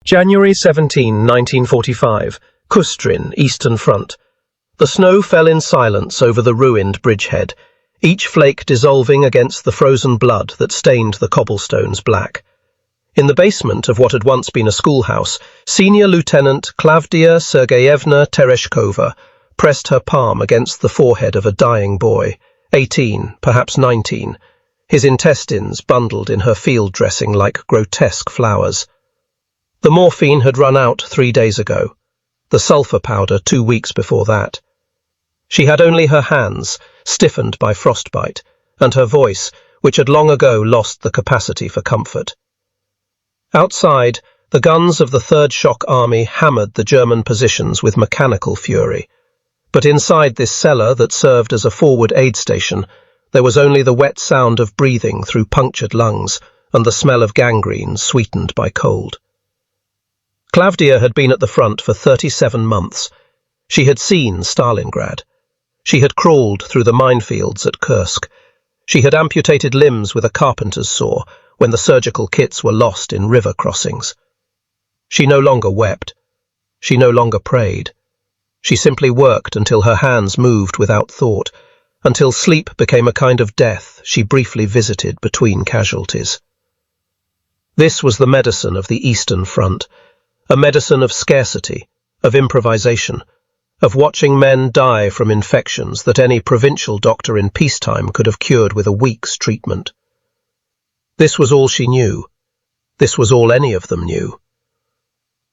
January 17, 1945, Kustrin, Eastern Front. The snow fell in silence over the ruined bridgehead, each flake dissolving against the frozen blood that stained the cobblestones black. In the basement of what had once been a schoolhouse, Senior Lieutenant Klavdia Sergeyevna Tereshkova pressed her palm against the forehead of a dying boy, 18, perhaps 19, his intestines bundled in her field dressing like grotesque flowers. The morphine had run out 3 days ago, the sulfur powder 2 weeks before that. She had only her hands, stiffened by frostbite, and her voice, which had long ago lost the capacity for comfort. Outside, the guns of the Third Shock Army hammered the German positions with mechanical fury. But inside this cellar that served as a forward aid station, there was only the wet sound of breathing through punctured lungs and the smell of gangrene sweetened by cold. Klavdia had been at the front for 37 months. She had seen Stalingrad. She had crawled through the minefields at Kursk. She had amputated limbs with a carpenter's saw when the surgical kits were lost in river crossings. She no longer wept. She no longer prayed. She simply worked until her hands moved without thought, until sleep became a kind of death she briefly visited between casualties. This was the medicine of the Eastern Front, a medicine of scarcity, of improvisation, of watching men die from infections that any provincial doctor in peacetime could have cured with a week's treatment. This was all she knew. This was all any of them knew.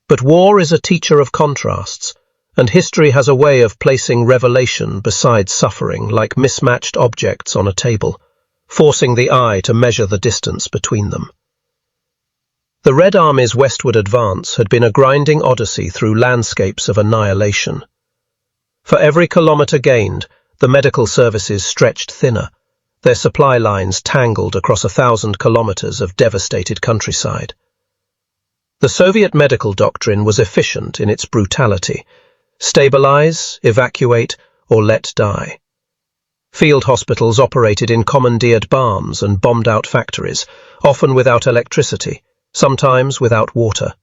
But war is a teacher of contrasts, and history has a way of placing revelation beside suffering like mismatched objects on a table, forcing the eye to measure the distance between them. The Red Army's westward advance had been a grinding odyssey through landscapes of annihilation. For every kilometre gained, the medical services stretched thinner, their supply lines tangled across 1,000 kilometres of devastated countryside. The Soviet medical doctrine was efficient in its brutality: stabilize, evacuate, or let die. Field hospitals operated in commandeered barns and bombed-out factories, often without electricity, sometimes without water.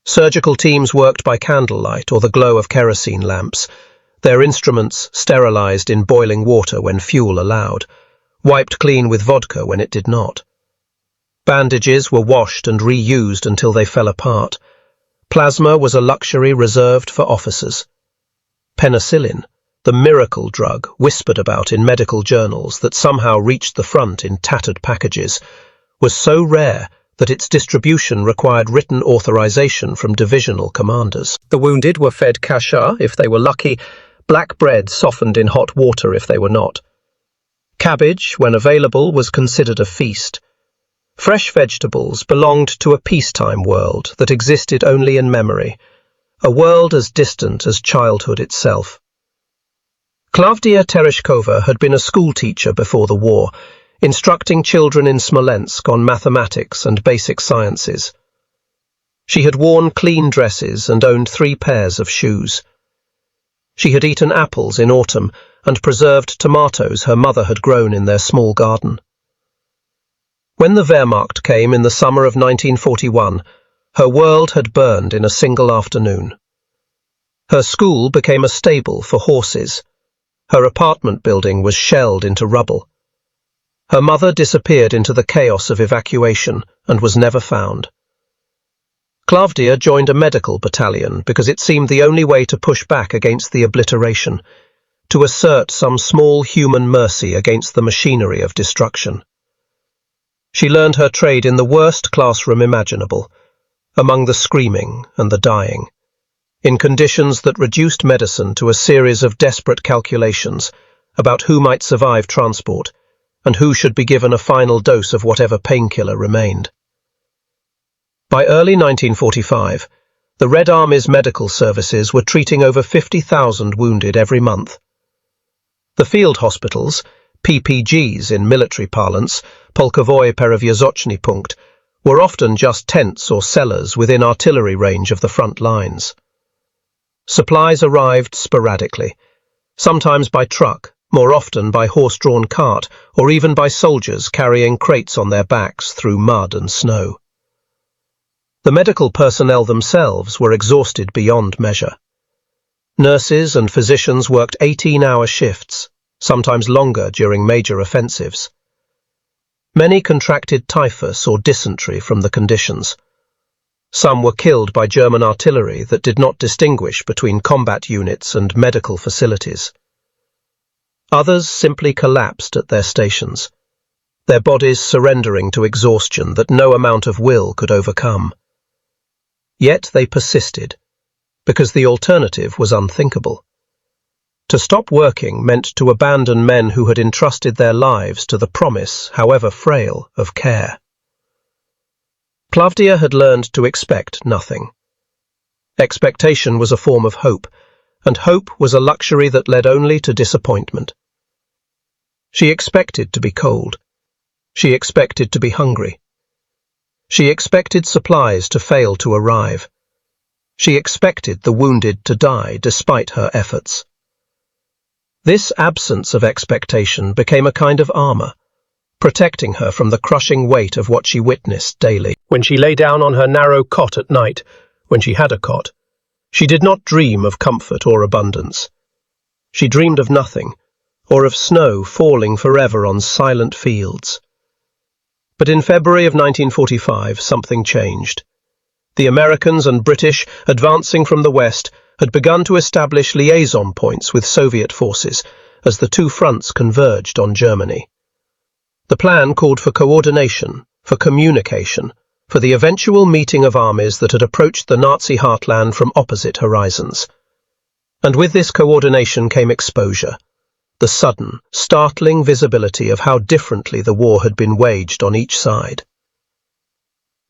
Surgical teams worked by candlelight or the glow of kerosene lamps, their instruments sterilized in boiling water when fuel allowed, wiped clean with vodka when it did not. Bandages were washed and reused until they fell apart. Plasma was a luxury reserved for officers. Penicillin, the miracle drug whispered about in medical journals that somehow reached the front in tattered packages, was so rare that its distribution required written authorization from divisional commanders. The wounded were fed kasha if they were lucky, black bread softened in hot water if they were not. Cabbage, when available, was considered a feast. Fresh vegetables belonged to a peacetime world that existed only in memory, a world as distant as childhood itself. Klavdia Tereshkova had been a schoolteacher before the war, instructing children in Smolensk on mathematics and basic sciences. She had worn clean dresses and owned 3 pairs of shoes. She had eaten apples in autumn and preserved tomatoes her mother had grown in their small garden. When the Wehrmacht came in the summer of 1941, her world had burned in a single afternoon. Her school became a stable for horses. Her apartment building was shelled into rubble. Her mother disappeared into the chaos of evacuation and was never found. Klavdia joined a medical battalion because it seemed the only way to push back against the obliteration, to assert some small human mercy against the machinery of destruction. She learned her trade in the worst classroom imaginable, among the screaming and the dying, in conditions that reduced medicine to a series of desperate calculations about who might survive transport and who should be given a final dose of whatever painkiller remained. By early 1945, the Red Army's medical services were treating over 50,000 wounded every month. The field hospitals, PPGs in military parlance, Polkovoy Perevyazochny Punkt, were often just tents or cellars within artillery range of the front lines. Supplies arrived sporadically, sometimes by truck, more often by horse-drawn cart, or even by soldiers carrying crates on their backs through mud and snow. The medical personnel themselves were exhausted beyond measure. Nurses and physicians worked 18-hour shifts, sometimes longer during major offensives. Many contracted typhus or dysentery from the conditions. Some were killed by German artillery that did not distinguish between combat units and medical facilities. Others simply collapsed at their stations, their bodies surrendering to exhaustion that no amount of will could overcome. Yet they persisted, because the alternative was unthinkable. To stop working meant to abandon men who had entrusted their lives to the promise, however frail, of care. Plavdia had learned to expect nothing. Expectation was a form of hope, and hope was a luxury that led only to disappointment. She expected to be cold. She expected to be hungry. She expected supplies to fail to arrive. She expected the wounded to die despite her efforts. This absence of expectation became a kind of armor, protecting her from the crushing weight of what she witnessed daily. When she lay down on her narrow cot at night, when she had a cot, she did not dream of comfort or abundance. She dreamed of nothing, or of snow falling forever on silent fields. But in February of 1945, something changed. The Americans and British, advancing from the west, had begun to establish liaison points with Soviet forces as the two fronts converged on Germany. The plan called for coordination, for communication, for the eventual meeting of armies that had approached the Nazi heartland from opposite horizons. And with this coordination came exposure, the sudden, startling visibility of how differently the war had been waged on each side.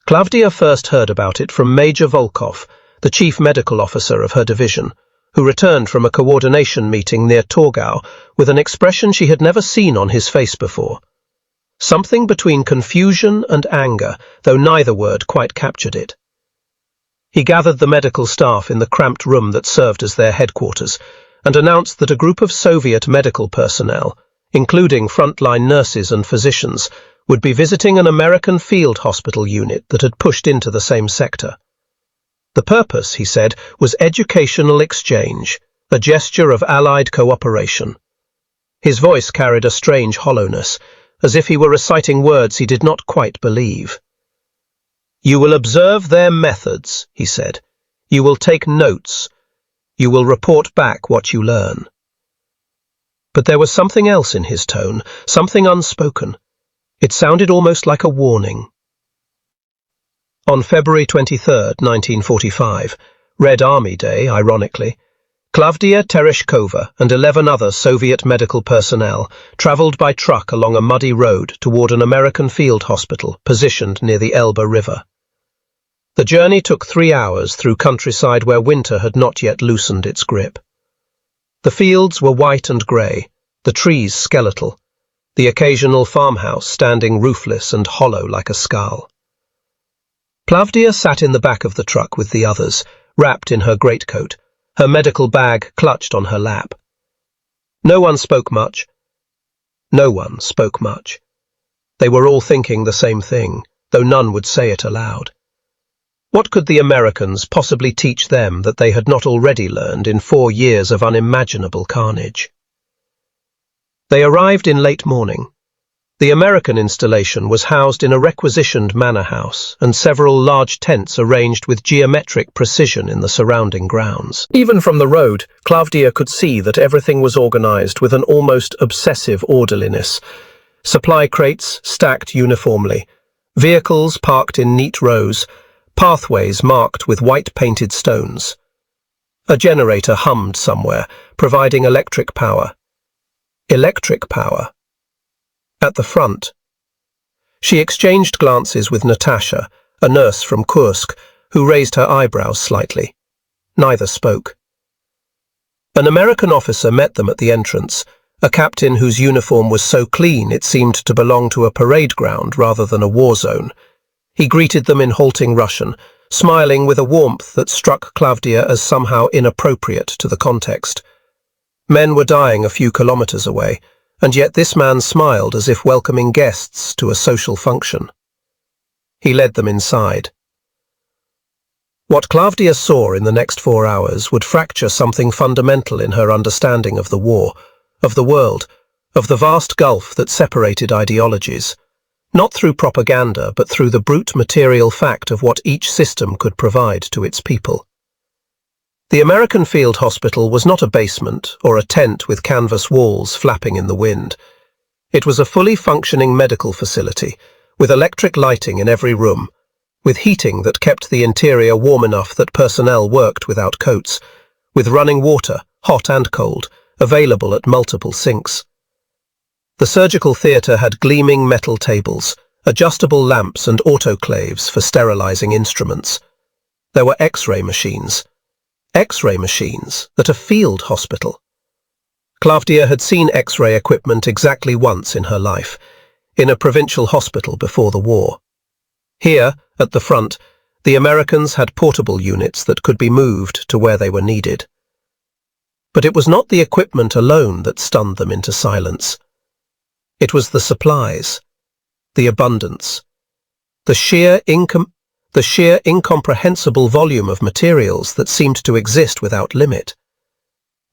Plavdia first heard about it from Major Volkov, the chief medical officer of her division, who returned from a coordination meeting near Torgau with an expression she had never seen on his face before. Something between confusion and anger, though neither word quite captured it. He gathered the medical staff in the cramped room that served as their headquarters and announced that a group of Soviet medical personnel, including frontline nurses and physicians, would be visiting an American field hospital unit that had pushed into the same sector. The purpose, he said, was educational exchange, a gesture of Allied cooperation. His voice carried a strange hollowness, as if he were reciting words he did not quite believe. "You will observe their methods," he said. "You will take notes. You will report back what you learn." But there was something else in his tone, something unspoken. It sounded almost like a warning. On February 23, 1945, Red Army Day, ironically, Plavdia Tereshkova and 11 other Soviet medical personnel traveled by truck along a muddy road toward an American field hospital positioned near the Elbe River. The journey took 3 hours through countryside where winter had not yet loosened its grip. The fields were white and grey, the trees skeletal, the occasional farmhouse standing roofless and hollow like a skull. Plavdia sat in the back of the truck with the others, wrapped in her greatcoat, her medical bag clutched on her lap. No one spoke much. No one spoke much. They were all thinking the same thing, though none would say it aloud. What could the Americans possibly teach them that they had not already learned in 4 years of unimaginable carnage? They arrived in late morning. The American installation was housed in a requisitioned manor house and several large tents arranged with geometric precision in the surrounding grounds. Even from the road, Plavdia could see that everything was organized with an almost obsessive orderliness. Supply crates stacked uniformly, vehicles parked in neat rows, pathways marked with white-painted stones. A generator hummed somewhere, providing electric power. Electric power. At the front. She exchanged glances with Natasha, a nurse from Kursk, who raised her eyebrows slightly. Neither spoke. An American officer met them at the entrance, a captain whose uniform was so clean it seemed to belong to a parade ground rather than a war zone. He greeted them in halting Russian, smiling with a warmth that struck Plavdia as somehow inappropriate to the context. Men were dying a few kilometers away, and yet this man smiled as if welcoming guests to a social function. He led them inside. What Claudia saw in the next 4 hours would fracture something fundamental in her understanding of the war, of the world, of the vast gulf that separated ideologies, not through propaganda but through the brute material fact of what each system could provide to its people. The American field hospital was not a basement or a tent with canvas walls flapping in the wind. It was a fully functioning medical facility, with electric lighting in every room, with heating that kept the interior warm enough that personnel worked without coats, with running water, hot and cold, available at multiple sinks. The surgical theatre had gleaming metal tables, adjustable lamps and autoclaves for sterilizing instruments. There were X-ray machines at a field hospital. Claudia had seen X-ray equipment exactly once in her life, in a provincial hospital before the war. Here, at the front, the Americans had portable units that could be moved to where they were needed. But it was not the equipment alone that stunned them into silence. It was the supplies, the abundance, the sheer incomprehensible volume of materials that seemed to exist without limit.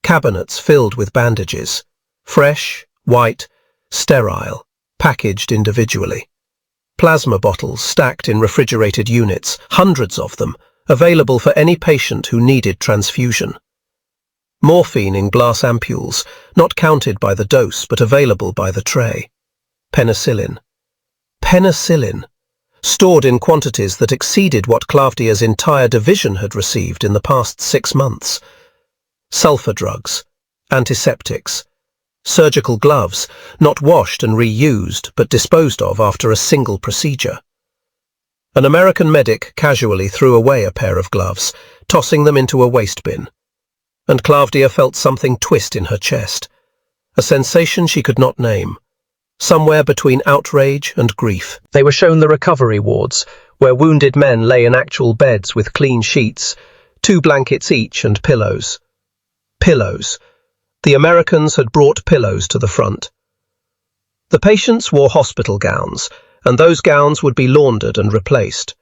Cabinets filled with bandages, fresh, white, sterile, packaged individually. Plasma bottles stacked in refrigerated units, hundreds of them, available for any patient who needed transfusion. Morphine in glass ampules, not counted by the dose but available by the tray. Penicillin, stored in quantities that exceeded what Claudia's entire division had received in the past 6 months. Sulfur drugs, antiseptics, surgical gloves, not washed and reused but disposed of after a single procedure. An American medic casually threw away a pair of gloves, tossing them into a waste bin, and Claudia felt something twist in her chest, a sensation she could not name, somewhere between outrage and grief. They were shown the recovery wards, where wounded men lay in actual beds with clean sheets, 2 blankets each and pillows. Pillows. The Americans had brought pillows to the front. The patients wore hospital gowns, and those gowns would be laundered and replaced.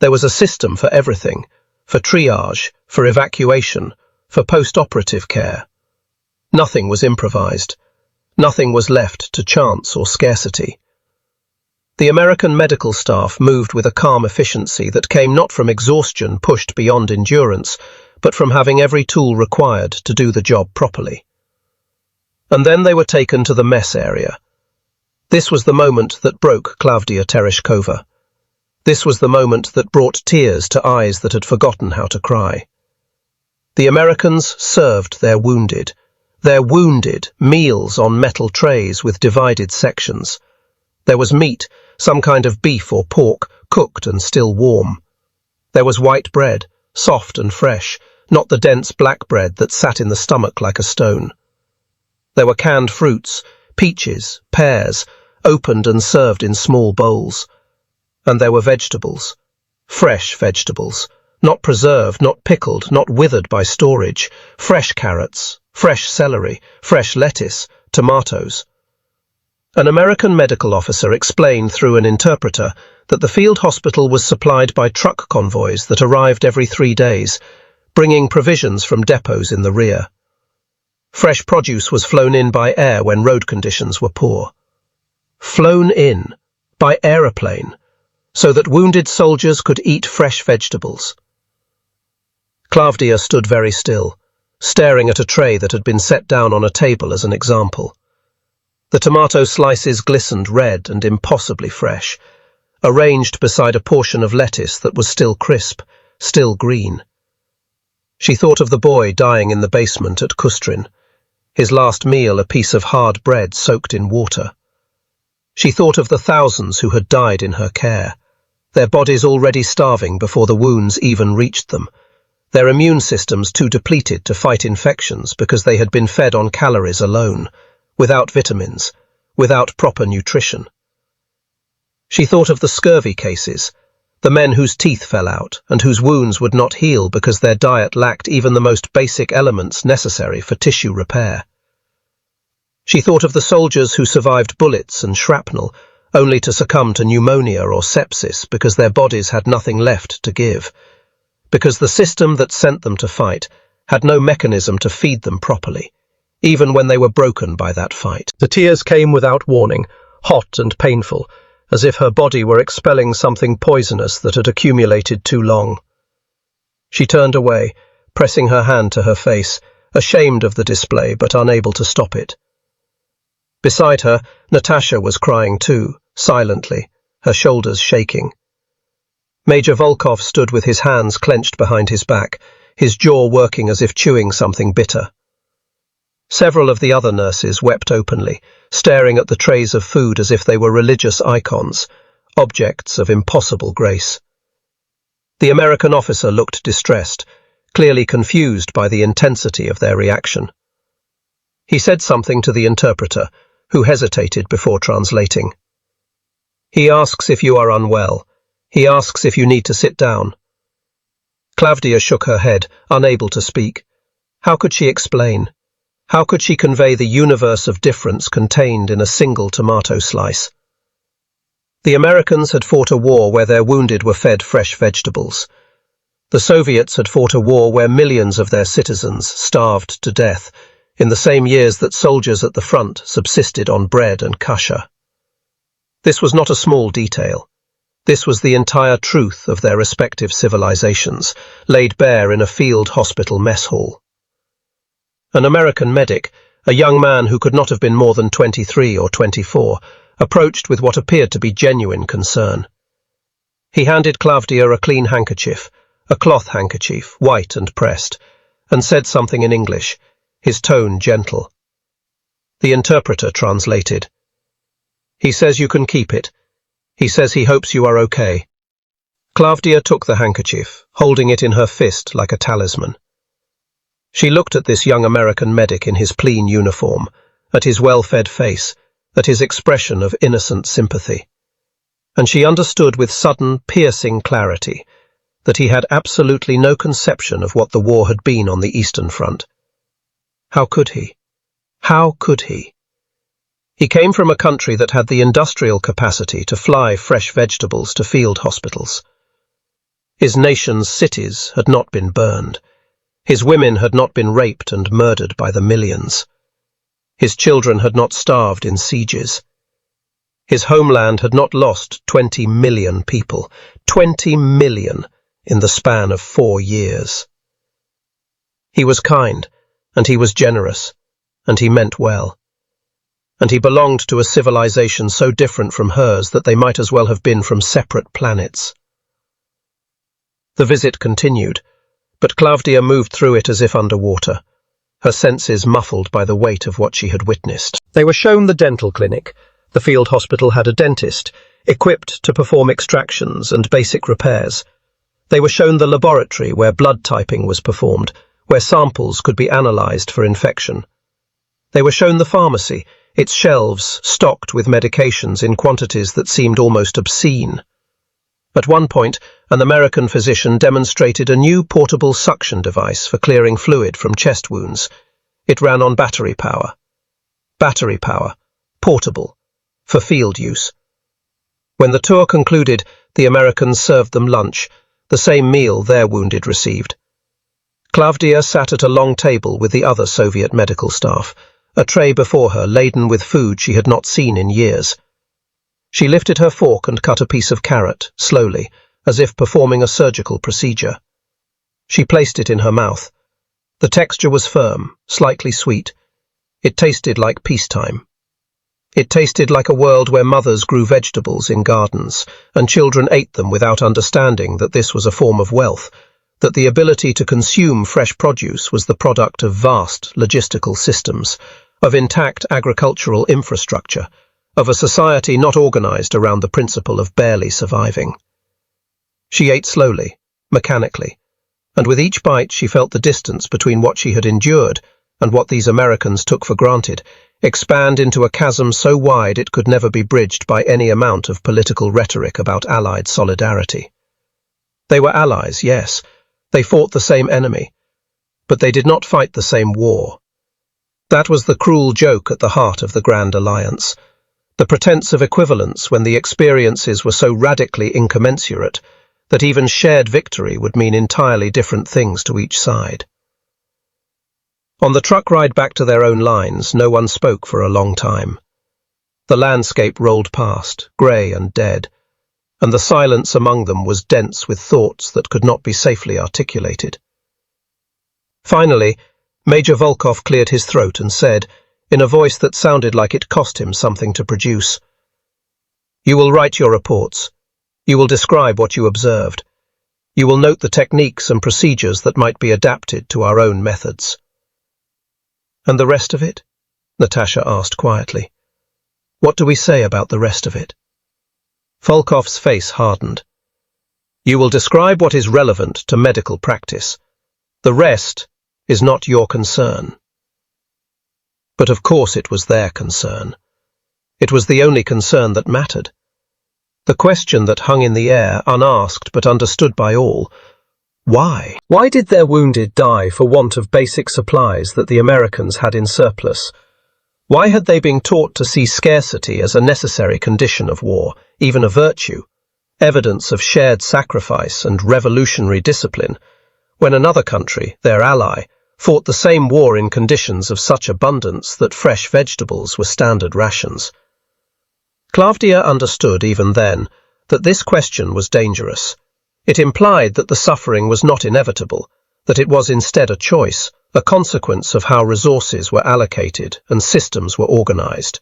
There was a system for everything, for triage, for evacuation, for post-operative care. Nothing was improvised. Nothing was left to chance or scarcity. The American medical staff moved with a calm efficiency that came not from exhaustion pushed beyond endurance, but from having every tool required to do the job properly. And then they were taken to the mess area. This was the moment that broke Claudia Tereshkova. This was the moment that brought tears to eyes that had forgotten how to cry. The Americans served their wounded meals on metal trays with divided sections. There was meat, some kind of beef or pork, cooked and still warm. There was white bread, soft and fresh, not the dense black bread that sat in the stomach like a stone. There were canned fruits, peaches, pears, opened and served in small bowls. And there were vegetables, fresh vegetables, not preserved, not pickled, not withered by storage, fresh carrots, fresh celery, fresh lettuce, tomatoes. An American medical officer explained through an interpreter that the field hospital was supplied by truck convoys that arrived every 3 days, bringing provisions from depots in the rear. Fresh produce was flown in by air when road conditions were poor. Flown in by aeroplane, so that wounded soldiers could eat fresh vegetables. Claudia stood very still, staring at a tray that had been set down on a table as an example. The tomato slices glistened red and impossibly fresh, arranged beside a portion of lettuce that was still crisp, still green. She thought of the boy dying in the basement at Kustrin, his last meal a piece of hard bread soaked in water. She thought of the thousands who had died in her care, their bodies already starving before the wounds even reached them, their immune systems too depleted to fight infections because they had been fed on calories alone, without vitamins, without proper nutrition. She thought of the scurvy cases, the men whose teeth fell out and whose wounds would not heal because their diet lacked even the most basic elements necessary for tissue repair. She thought of the soldiers who survived bullets and shrapnel, only to succumb to pneumonia or sepsis because their bodies had nothing left to give, because the system that sent them to fight had no mechanism to feed them properly, even when they were broken by that fight. The tears came without warning, hot and painful, as if her body were expelling something poisonous that had accumulated too long. She turned away, pressing her hand to her face, ashamed of the display but unable to stop it. Beside her, Natasha was crying too, silently, her shoulders shaking. Major Volkov stood with his hands clenched behind his back, his jaw working as if chewing something bitter. Several of the other nurses wept openly, staring at the trays of food as if they were religious icons, objects of impossible grace. The American officer looked distressed, clearly confused by the intensity of their reaction. He said something to the interpreter, who hesitated before translating. "He asks if you are unwell. He asks if you need to sit down." Klavdia shook her head, unable to speak. How could she explain? How could she convey the universe of difference contained in a single tomato slice? The Americans had fought a war where their wounded were fed fresh vegetables. The Soviets had fought a war where millions of their citizens starved to death, in the same years that soldiers at the front subsisted on bread and kasha. This was not a small detail. This was the entire truth of their respective civilizations, laid bare in a field hospital mess hall. An American medic, a young man who could not have been more than 23 or 24, approached with what appeared to be genuine concern. He handed Klavdia a clean handkerchief, a cloth handkerchief, white and pressed, and said something in English, his tone gentle. The interpreter translated. "He says you can keep it. He says he hopes you are okay." Klavdia took the handkerchief, holding it in her fist like a talisman. She looked at this young American medic in his clean uniform, at his well-fed face, at his expression of innocent sympathy. And she understood with sudden, piercing clarity that he had absolutely no conception of what the war had been on the Eastern Front. How could he? How could he? He came from a country that had the industrial capacity to fly fresh vegetables to field hospitals. His nation's cities had not been burned. His women had not been raped and murdered by the millions. His children had not starved in sieges. His homeland had not lost 20 million people, 20 million in the span of 4 years. He was kind, and he was generous, and he meant well. And he belonged to a civilization so different from hers that they might as well have been from separate planets. The visit continued, but Klavdia moved through it as if underwater, her senses muffled by the weight of what she had witnessed. They were shown the dental clinic. The field hospital had a dentist, equipped to perform extractions and basic repairs. They were shown the laboratory where blood typing was performed, where samples could be analyzed for infection. They were shown the pharmacy, its shelves stocked with medications in quantities that seemed almost obscene. At one point, an American physician demonstrated a new portable suction device for clearing fluid from chest wounds. It ran on battery power. Battery power. Portable. For field use. When the tour concluded, the Americans served them lunch, the same meal their wounded received. Klavdia sat at a long table with the other Soviet medical staff, a tray before her laden with food she had not seen in years. She lifted her fork and cut a piece of carrot, slowly, as if performing a surgical procedure. She placed it in her mouth. The texture was firm, slightly sweet. It tasted like peacetime. It tasted like a world where mothers grew vegetables in gardens, and children ate them without understanding that this was a form of wealth, that the ability to consume fresh produce was the product of vast logistical systems, of intact agricultural infrastructure, of a society not organized around the principle of barely surviving. She ate slowly, mechanically, and with each bite she felt the distance between what she had endured and what these Americans took for granted expand into a chasm so wide it could never be bridged by any amount of political rhetoric about Allied solidarity. They were allies, yes. They fought the same enemy, but they did not fight the same war. That was the cruel joke at the heart of the Grand Alliance, the pretense of equivalence when the experiences were so radically incommensurate that even shared victory would mean entirely different things to each side. On the truck ride back to their own lines, no one spoke for a long time. The landscape rolled past, grey and dead, and the silence among them was dense with thoughts that could not be safely articulated. Finally, Major Volkov cleared his throat and said, in a voice that sounded like it cost him something to produce, "You will write your reports. You will describe what you observed. You will note the techniques and procedures that might be adapted to our own methods." "And the rest of it?" Natasha asked quietly. "What do we say about the rest of it?" Volkov's face hardened. "You will describe what is relevant to medical practice. The rest is not your concern." But of course it was their concern. It was the only concern that mattered. The question that hung in the air, unasked but understood by all: why? Why did their wounded die for want of basic supplies that the Americans had in surplus? Why had they been taught to see scarcity as a necessary condition of war, even a virtue, evidence of shared sacrifice and revolutionary discipline, when another country, their ally, fought the same war in conditions of such abundance that fresh vegetables were standard rations? Klavdia understood even then that this question was dangerous. It implied that the suffering was not inevitable, that it was instead a choice, a consequence of how resources were allocated and systems were organized.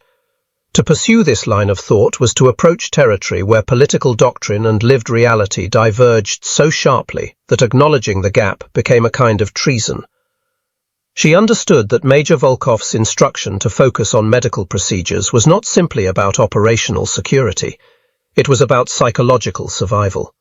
To pursue this line of thought was to approach territory where political doctrine and lived reality diverged so sharply that acknowledging the gap became a kind of treason. She understood that Major Volkov's instruction to focus on medical procedures was not simply about operational security. It was about psychological survival.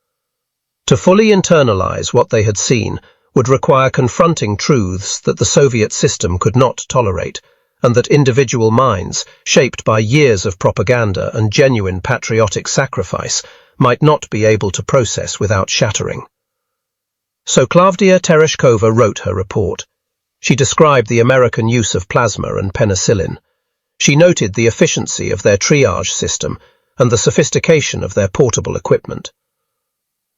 To fully internalize what they had seen would require confronting truths that the Soviet system could not tolerate, and that individual minds, shaped by years of propaganda and genuine patriotic sacrifice, might not be able to process without shattering. So Klavdia Tereshkova wrote her report. She described the American use of plasma and penicillin. She noted the efficiency of their triage system and the sophistication of their portable equipment.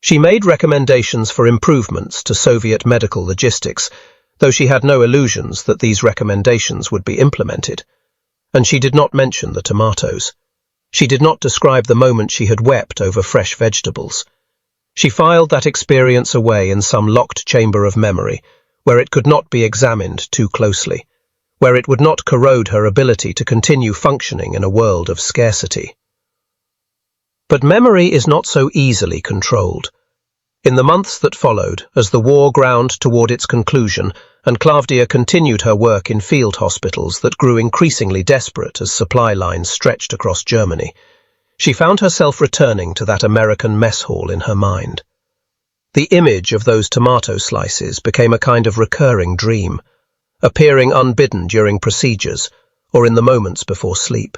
She made recommendations for improvements to Soviet medical logistics, though she had no illusions that these recommendations would be implemented. And she did not mention the tomatoes. She did not describe the moment she had wept over fresh vegetables. She filed that experience away in some locked chamber of memory, where it could not be examined too closely, where it would not corrode her ability to continue functioning in a world of scarcity. But memory is not so easily controlled. In the months that followed, as the war ground toward its conclusion, and Klavdia continued her work in field hospitals that grew increasingly desperate as supply lines stretched across Germany, she found herself returning to that American mess hall in her mind. The image of those tomato slices became a kind of recurring dream, appearing unbidden during procedures or in the moments before sleep.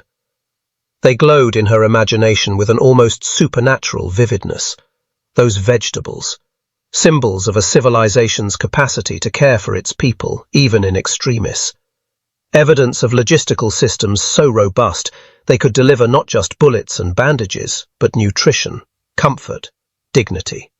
They glowed in her imagination with an almost supernatural vividness. Those vegetables, symbols of a civilization's capacity to care for its people, even in extremis. Evidence of logistical systems so robust they could deliver not just bullets and bandages, but nutrition, comfort, dignity.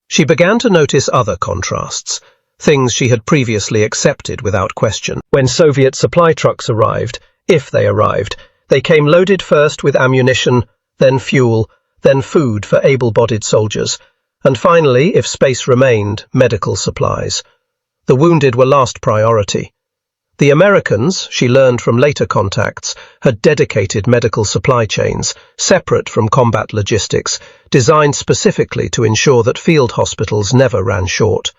She began to notice other contrasts, things she had previously accepted without question. When Soviet supply trucks arrived, if they arrived, they came loaded first with ammunition, then fuel, then food for able-bodied soldiers, and finally, if space remained, medical supplies. The wounded were last priority. The Americans, she learned from later contacts, had dedicated medical supply chains, separate from combat logistics, designed specifically to ensure that field hospitals never ran short.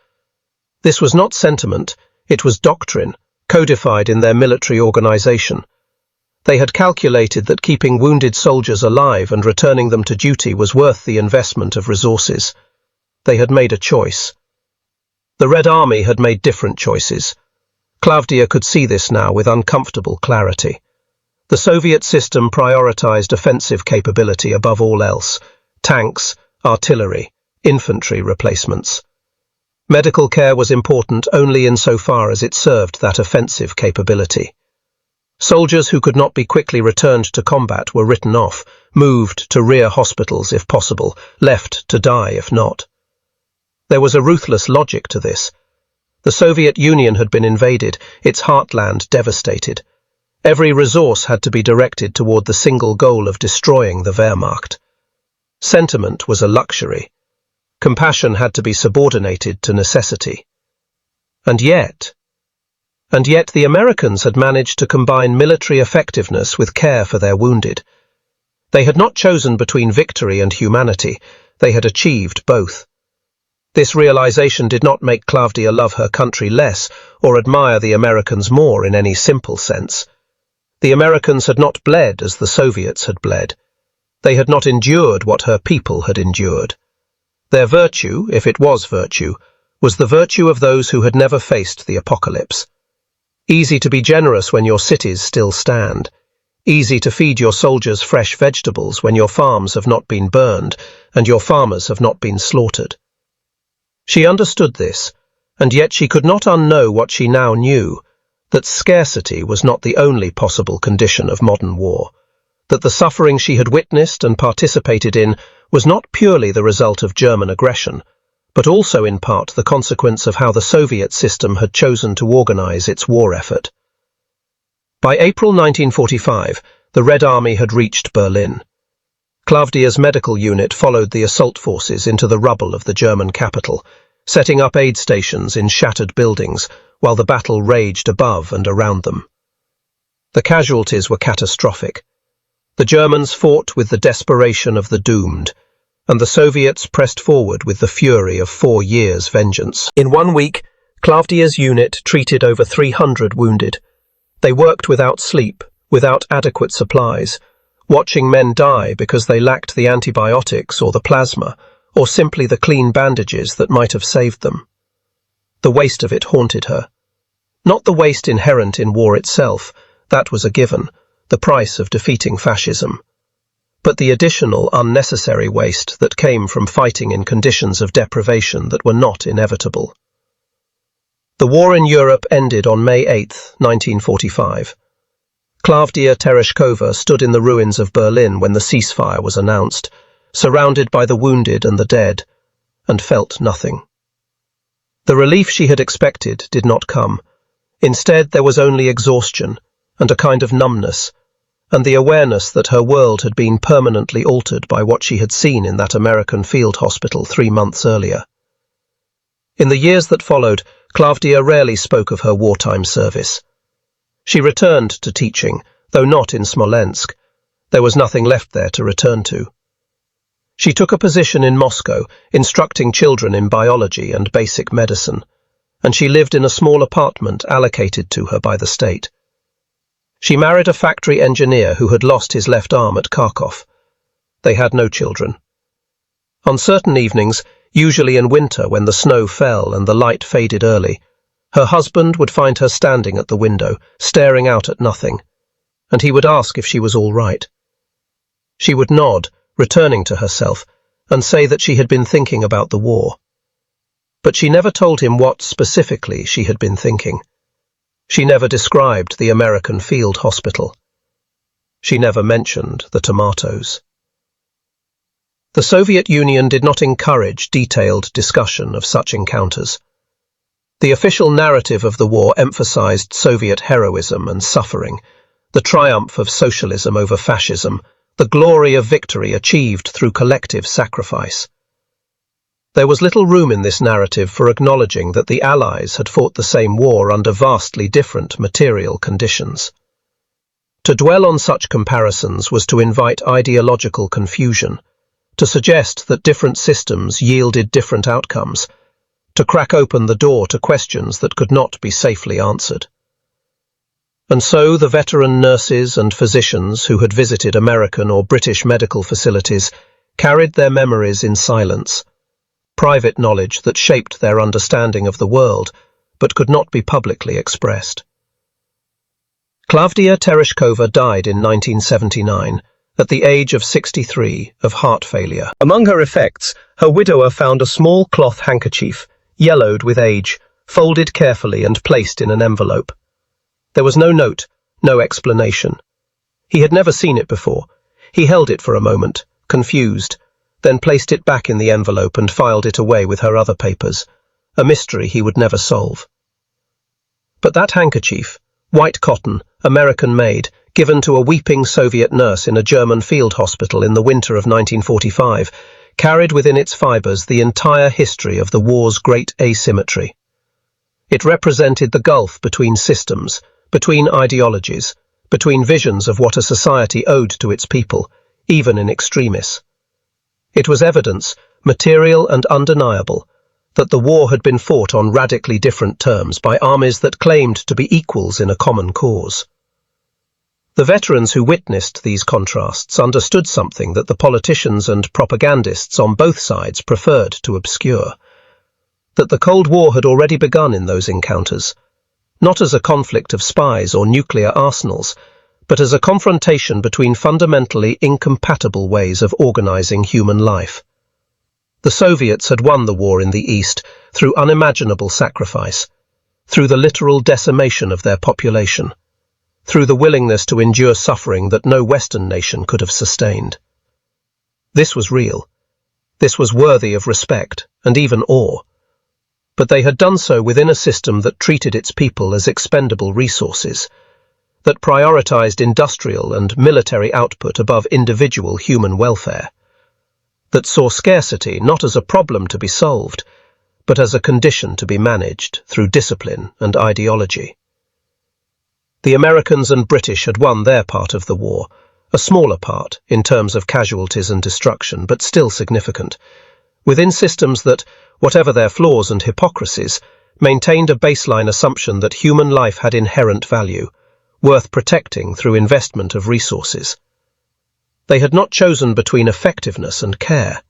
This was not sentiment, it was doctrine, codified in their military organization. They had calculated that keeping wounded soldiers alive and returning them to duty was worth the investment of resources. They had made a choice. The Red Army had made different choices. Klavdia could see this now with uncomfortable clarity. The Soviet system prioritized offensive capability above all else: tanks, artillery, infantry replacements. Medical care was important only insofar as it served that offensive capability. Soldiers who could not be quickly returned to combat were written off, moved to rear hospitals if possible, left to die if not. There was a ruthless logic to this. The Soviet Union had been invaded, its heartland devastated. Every resource had to be directed toward the single goal of destroying the Wehrmacht. Sentiment was a luxury. Compassion had to be subordinated to necessity. And yet the Americans had managed to combine military effectiveness with care for their wounded. They had not chosen between victory and humanity, they had achieved both. This realization did not make Claudia love her country less or admire the Americans more in any simple sense. The Americans had not bled as the Soviets had bled. They had not endured what her people had endured. Their virtue, if it was virtue, was the virtue of those who had never faced the apocalypse. Easy to be generous when your cities still stand. Easy to feed your soldiers fresh vegetables when your farms have not been burned and your farmers have not been slaughtered. She understood this, and yet she could not unknow what she now knew, that scarcity was not the only possible condition of modern war, that the suffering she had witnessed and participated in was not purely the result of German aggression, but also in part the consequence of how the Soviet system had chosen to organize its war effort. By April 1945, the Red Army had reached Berlin. Claudia's medical unit followed the assault forces into the rubble of the German capital, setting up aid stations in shattered buildings while the battle raged above and around them. The casualties were catastrophic. The Germans fought with the desperation of the doomed, and the Soviets pressed forward with the fury of 4 years' vengeance. In 1 week, Claudia's unit treated over 300 wounded. They worked without sleep, without adequate supplies, watching men die because they lacked the antibiotics or the plasma, or simply the clean bandages that might have saved them. The waste of it haunted her. Not the waste inherent in war itself, that was a given, the price of defeating fascism, but the additional unnecessary waste that came from fighting in conditions of deprivation that were not inevitable. The war in Europe ended on May 8, 1945. Claudia Tereshkova stood in the ruins of Berlin when the ceasefire was announced, surrounded by the wounded and the dead, and felt nothing. The relief she had expected did not come. Instead, there was only exhaustion and a kind of numbness, and the awareness that her world had been permanently altered by what she had seen in that American field hospital 3 months earlier. In the years that followed, Claudia rarely spoke of her wartime service. She returned to teaching, though not in Smolensk. There was nothing left there to return to. She took a position in Moscow, instructing children in biology and basic medicine, and she lived in a small apartment allocated to her by the state. She married a factory engineer who had lost his left arm at Kharkov. They had no children. On certain evenings, usually in winter when the snow fell and the light faded early, her husband would find her standing at the window, staring out at nothing, and he would ask if she was all right. She would nod, returning to herself, and say that she had been thinking about the war. But she never told him what specifically she had been thinking. She never described the American field hospital. She never mentioned the tomatoes. The Soviet Union did not encourage detailed discussion of such encounters. The official narrative of the war emphasized Soviet heroism and suffering, the triumph of socialism over fascism, the glory of victory achieved through collective sacrifice. There was little room in this narrative for acknowledging that the Allies had fought the same war under vastly different material conditions. To dwell on such comparisons was to invite ideological confusion, to suggest that different systems yielded different outcomes, to crack open the door to questions that could not be safely answered. And so the veteran nurses and physicians who had visited American or British medical facilities carried their memories in silence, private knowledge that shaped their understanding of the world but could not be publicly expressed. Claudia Tereshkova died in 1979 at the age of 63 of heart failure. Among her effects, her widower found a small cloth handkerchief, yellowed with age, folded carefully and placed in an envelope. There was no note, no explanation. He had never seen it before. He held it for a moment, confused, then placed it back in the envelope and filed it away with her other papers, a mystery he would never solve. But that handkerchief, white cotton, American-made, given to a weeping Soviet nurse in a German field hospital in the winter of 1945, carried within its fibers the entire history of the war's great asymmetry. It represented the gulf between systems, between ideologies, between visions of what a society owed to its people, even in extremis. It was evidence, material and undeniable, that the war had been fought on radically different terms by armies that claimed to be equals in a common cause. The veterans who witnessed these contrasts understood something that the politicians and propagandists on both sides preferred to obscure: that the Cold War had already begun in those encounters, not as a conflict of spies or nuclear arsenals, but as a confrontation between fundamentally incompatible ways of organizing human life. The Soviets had won the war in the East through unimaginable sacrifice, through the literal decimation of their population, through the willingness to endure suffering that no Western nation could have sustained. This was real. This was worthy of respect and even awe. But they had done so within a system that treated its people as expendable resources, that prioritized industrial and military output above individual human welfare, that saw scarcity not as a problem to be solved, but as a condition to be managed through discipline and ideology. The Americans and British had won their part of the war, a smaller part in terms of casualties and destruction, but still significant, within systems that, whatever their flaws and hypocrisies, maintained a baseline assumption that human life had inherent value, worth protecting through investment of resources. They had not chosen between effectiveness and care.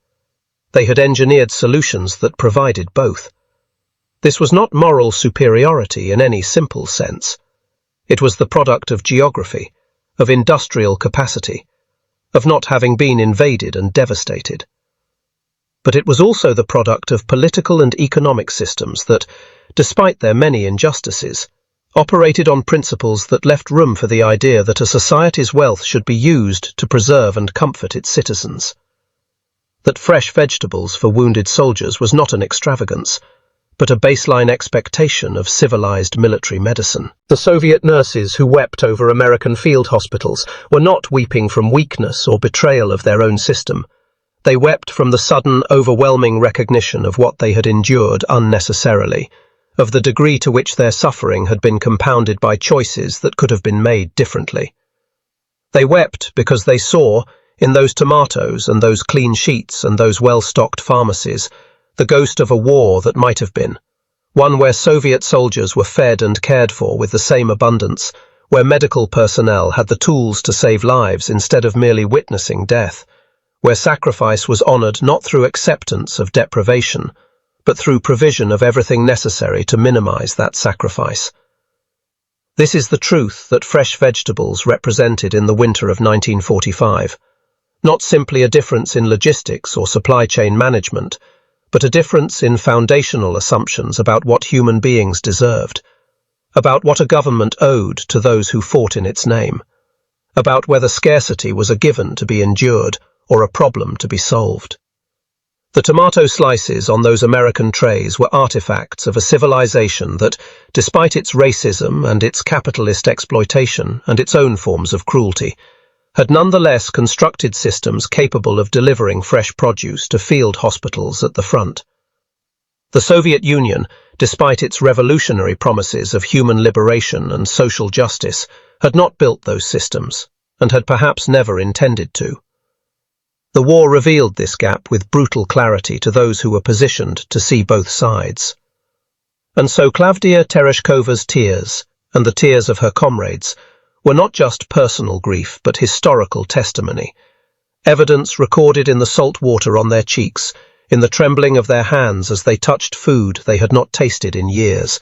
They had engineered solutions that provided both. This was not moral superiority in any simple sense. It was the product of geography, of industrial capacity, of not having been invaded and devastated. But it was also the product of political and economic systems that, despite their many injustices, operated on principles that left room for the idea that a society's wealth should be used to preserve and comfort its citizens. That fresh vegetables for wounded soldiers was not an extravagance, but a baseline expectation of civilized military medicine. The Soviet nurses who wept over American field hospitals were not weeping from weakness or betrayal of their own system. They wept from the sudden, overwhelming recognition of what they had endured unnecessarily, of the degree to which their suffering had been compounded by choices that could have been made differently. They wept because they saw, in those tomatoes and those clean sheets and those well-stocked pharmacies, the ghost of a war that might have been, one where Soviet soldiers were fed and cared for with the same abundance, where medical personnel had the tools to save lives instead of merely witnessing death, where sacrifice was honored not through acceptance of deprivation, but through provision of everything necessary to minimize that sacrifice. This is the truth that fresh vegetables represented in the winter of 1945, not simply a difference in logistics or supply chain management, but a difference in foundational assumptions about what human beings deserved, about what a government owed to those who fought in its name, about whether scarcity was a given to be endured or a problem to be solved. The tomato slices on those American trays were artifacts of a civilization that, despite its racism and its capitalist exploitation and its own forms of cruelty, had nonetheless constructed systems capable of delivering fresh produce to field hospitals at the front. The Soviet Union, despite its revolutionary promises of human liberation and social justice, had not built those systems, and had perhaps never intended to. The war revealed this gap with brutal clarity to those who were positioned to see both sides. And so Klavdia Tereshkova's tears, and the tears of her comrades, were not just personal grief but historical testimony, evidence recorded in the salt water on their cheeks, in the trembling of their hands as they touched food they had not tasted in years,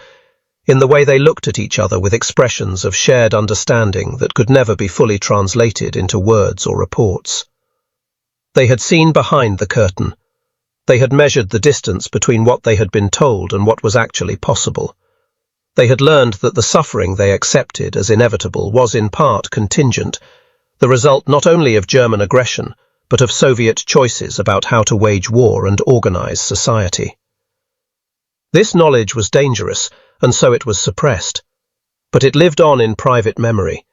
in the way they looked at each other with expressions of shared understanding that could never be fully translated into words or reports. They had seen behind the curtain. They had measured the distance between what they had been told and what was actually possible. They had learned that the suffering they accepted as inevitable was in part contingent, the result not only of German aggression, but of Soviet choices about how to wage war and organize society. This knowledge was dangerous, and so it was suppressed. But it lived on in private memory,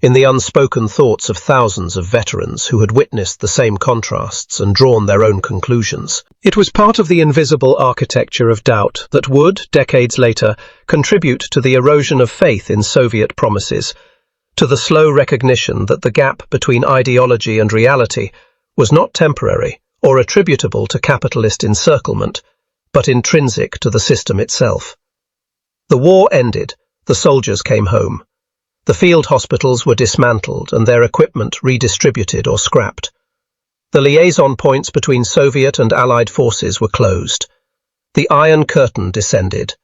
in the unspoken thoughts of thousands of veterans who had witnessed the same contrasts and drawn their own conclusions. It was part of the invisible architecture of doubt that would, decades later, contribute to the erosion of faith in Soviet promises, to the slow recognition that the gap between ideology and reality was not temporary or attributable to capitalist encirclement, but intrinsic to the system itself. The war ended, the soldiers came home. The field hospitals were dismantled and their equipment redistributed or scrapped. The liaison points between Soviet and Allied forces were closed. The Iron Curtain descended,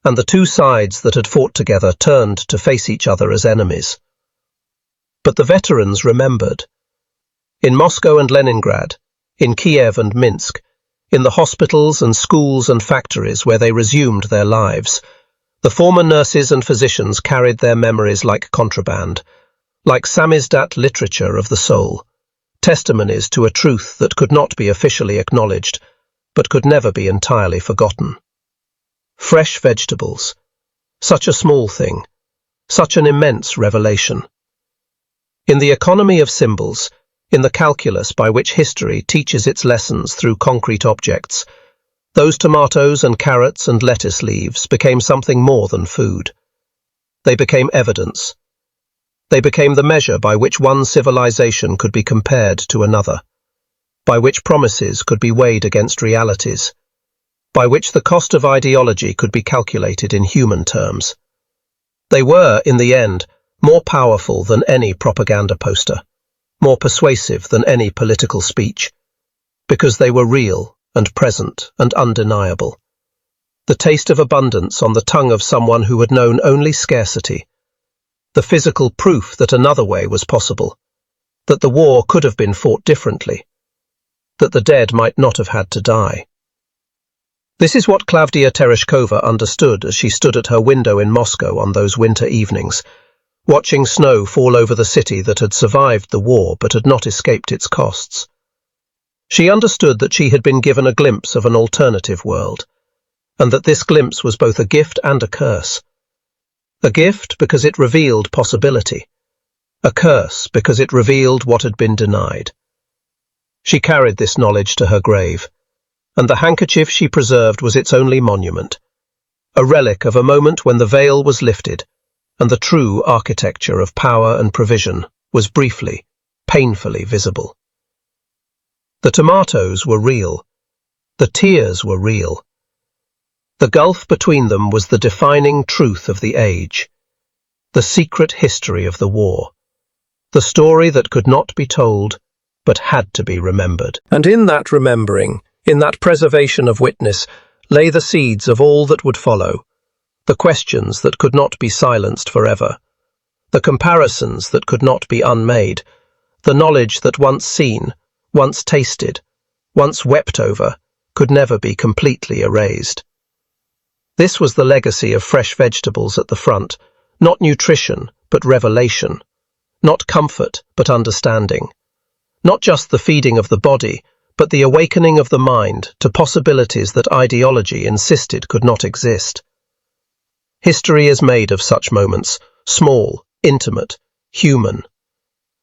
and the two sides that had fought together turned to face each other as enemies. But the veterans remembered. In Moscow and Leningrad, in Kiev and Minsk, in the hospitals and schools and factories where they resumed their lives, the former nurses and physicians carried their memories like contraband, like samizdat literature of the soul, testimonies to a truth that could not be officially acknowledged, but could never be entirely forgotten. Fresh vegetables. Such a small thing, such an immense revelation. In the economy of symbols, in the calculus by which history teaches its lessons through concrete objects, those tomatoes and carrots and lettuce leaves became something more than food. They became evidence. They became the measure by which one civilization could be compared to another, by which promises could be weighed against realities, by which the cost of ideology could be calculated in human terms. They were, in the end, more powerful than any propaganda poster, more persuasive than any political speech, because they were real and present and undeniable. The taste of abundance on the tongue of someone who had known only scarcity, the physical proof that another way was possible, that the war could have been fought differently, that the dead might not have had to die. This is what Klavdia Tereshkova understood as she stood at her window in Moscow on those winter evenings, watching snow fall over the city that had survived the war but had not escaped its costs. She understood that she had been given a glimpse of an alternative world, and that this glimpse was both a gift and a curse. A gift because it revealed possibility, a curse because it revealed what had been denied. She carried this knowledge to her grave, and the handkerchief she preserved was its only monument, a relic of a moment when the veil was lifted, and the true architecture of power and provision was briefly, painfully visible. The tomatoes were real. The tears were real. The gulf between them was the defining truth of the age, the secret history of the war, the story that could not be told, but had to be remembered. And in that remembering, in that preservation of witness, lay the seeds of all that would follow, the questions that could not be silenced forever, the comparisons that could not be unmade, the knowledge that once seen, once tasted, once wept over, could never be completely erased. This was the legacy of fresh vegetables at the front, not nutrition, but revelation, not comfort, but understanding, not just the feeding of the body, but the awakening of the mind to possibilities that ideology insisted could not exist. History is made of such moments, small, intimate, human,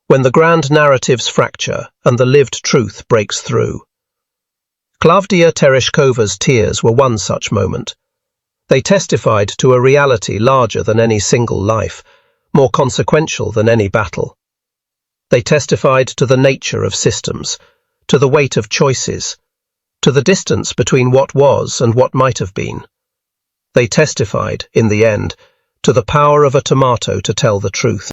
when the grand narratives fracture and the lived truth breaks through. Klavdia Tereshkova's tears were one such moment. They testified to a reality larger than any single life, more consequential than any battle. They testified to the nature of systems, to the weight of choices, to the distance between what was and what might have been. They testified, in the end, to the power of a tomato to tell the truth.